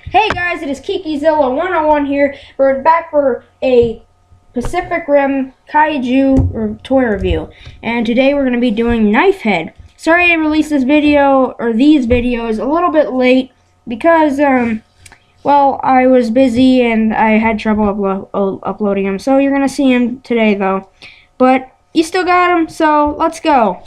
Hey guys, it is KikiZilla 101 here. We're back for a Pacific Rim Kaiju toy review. And today we're going to be doing Knifehead. Sorry I released this video, or these videos, a little bit late because, well, I was busy and I had trouble uploading them. So you're going to see them today though. But you still got them, so let's go.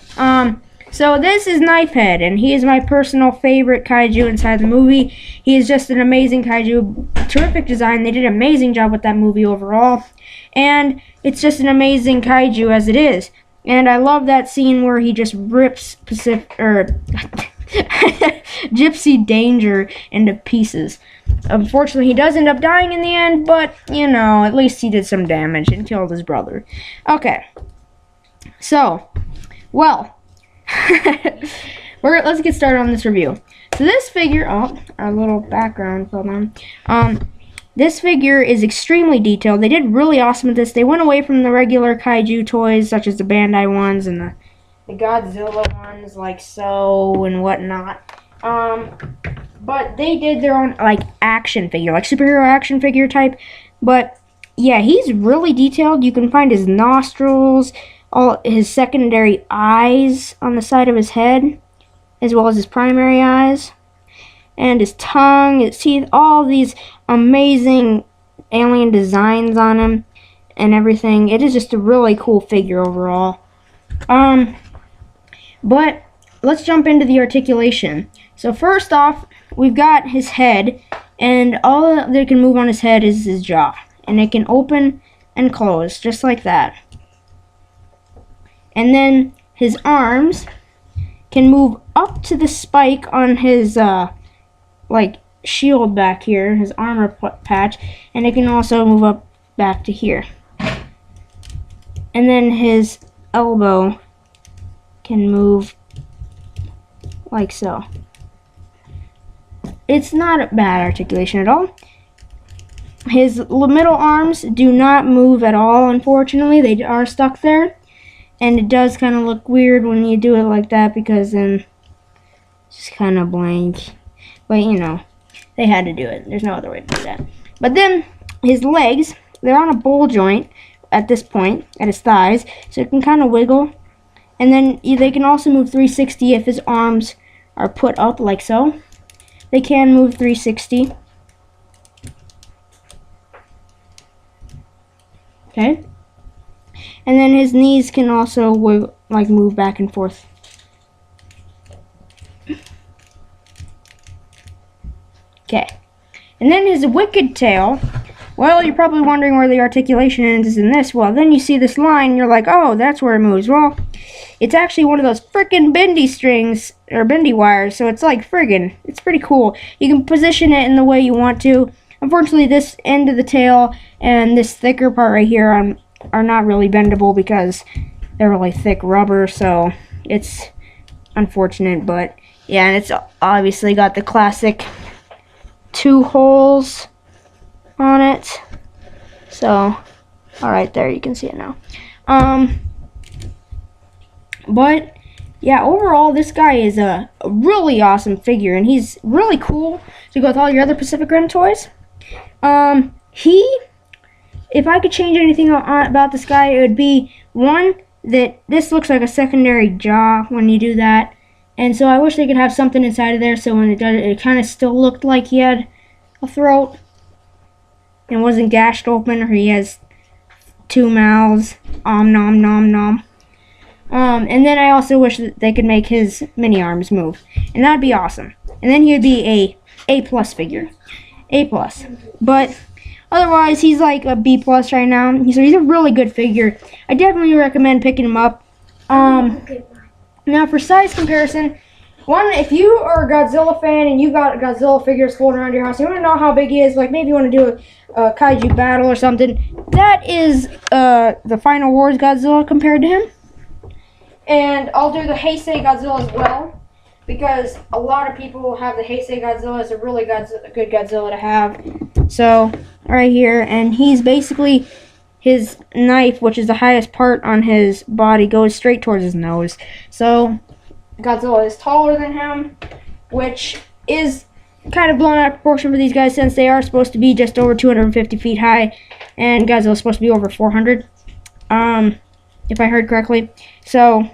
So this is Knifehead, and he is my personal favorite kaiju inside the movie. He is just an amazing kaiju, terrific design. They did an amazing job with that movie overall, and it's just an amazing kaiju as it is. And I love that scene where he just rips Gypsy Danger into pieces. Unfortunately, he does end up dying in the end, but, you know, at least he did some damage and killed his brother. Okay, so, well, let's get started on this review. So this figure, our little background film on. This figure is extremely detailed. They did really awesome with this. They went away from the regular kaiju toys, such as the Bandai ones and the Godzilla ones, like so and whatnot. But they did their own like action figure, like superhero action figure type. But yeah, he's really detailed. You can find his nostrils, all his secondary eyes on the side of his head, as well as his primary eyes, and his tongue, his teeth, all these amazing alien designs on him and everything. It is just a really cool figure overall. But let's jump into the articulation. So first off, we've got his head, and all that can move on his head is his jaw, and it can open and close just like that. And then his arms can move up to the spike on his like shield back here, his armor patch, and it can also move up back to here. And then his elbow can move like so. It's not a bad articulation at all. His middle arms do not move at all, unfortunately. They are stuck there. And it does kind of look weird when you do it like that, because then it's just kind of blank. But, you know, they had to do it. There's no other way to do that. But then his legs, they're on a ball joint at this point, at his thighs, so it can kind of wiggle. And then they can also move 360 if his arms are put up like so. They can move 360. Okay. And then his knees can also like move back and forth. Okay. And then his wicked tail. Well, you're probably wondering where the articulation is in this. Well, then you see this line, and you're like, oh, that's where it moves. Well, it's actually one of those frickin' bendy strings, or bendy wires, so it's like friggin'. It's pretty cool. You can position it in the way you want to. Unfortunately, this end of the tail and this thicker part right here are not really bendable because they're really thick rubber, so it's unfortunate. But yeah, and it's obviously got the classic 2 holes on it. So, alright, there you can see it now. But yeah, overall this guy is a really awesome figure, and he's really cool to go with all your other Pacific Rim toys. If I could change anything about this guy, it would be, one, that this looks like a secondary jaw when you do that. And so I wish they could have something inside of there so when it does it kind of still looked like he had a throat and wasn't gashed open, or he has 2 mouths. Nom nom nom. And then I also wish that they could make his mini arms move. And that'd be awesome. And then he would be a A+ figure. A+. But otherwise, he's like a B+ right now. So he's a really good figure. I definitely recommend picking him up. Now for size comparison, one, if you are a Godzilla fan and you got Godzilla figures floating around your house, you want to know how big he is, like maybe you want to do a kaiju battle or something, that is the Final Wars Godzilla compared to him. And I'll do the Heisei Godzilla as well, because a lot of people have the Heisei Godzilla as a really good Godzilla to have. So, right here, and he's basically, his knife, which is the highest part on his body, goes straight towards his nose. So, Godzilla is taller than him, which is kind of blown out of proportion for these guys, since they are supposed to be just over 250 feet high, and Godzilla is supposed to be over 400, if I heard correctly. So,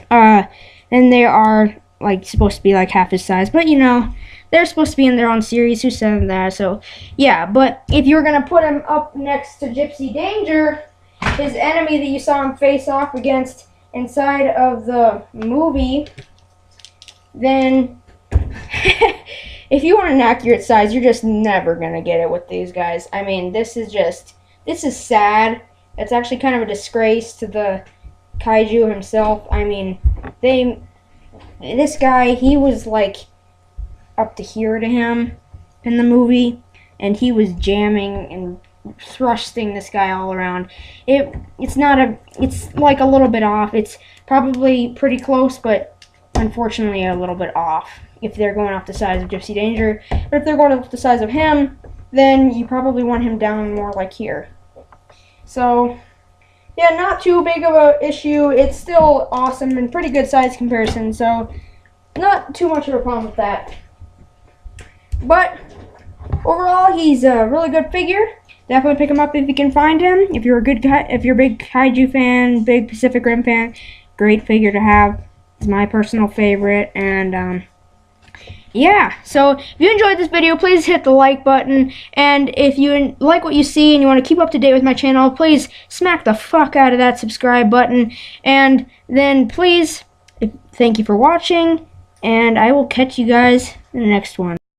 and they are like supposed to be like half his size, but you know, they're supposed to be in their own series. Who said that? So, yeah. But if you're gonna put him up next to Gypsy Danger, his enemy that you saw him face off against inside of the movie, then if you want an accurate size, you're just never gonna get it with these guys. I mean, this is sad. It's actually kind of a disgrace to the kaiju himself. I mean, this guy, he was like up to here to him in the movie, and he was jamming and thrusting this guy all around. It's like a little bit off. It's probably pretty close, but unfortunately a little bit off if they're going off the size of Gypsy Danger. But if they're going off the size of him, then you probably want him down more like here. So, yeah, not too big of a issue. It's still awesome and pretty good size comparison, so not too much of a problem with that. But overall, he's a really good figure. Definitely pick him up if you can find him. If you're a big kaiju fan, big Pacific Rim fan, great figure to have. It's my personal favorite, and yeah. So if you enjoyed this video, please hit the like button, and if you like what you see and you want to keep up to date with my channel, please smack the fuck out of that subscribe button, and then please, thank you for watching, and I will catch you guys in the next one.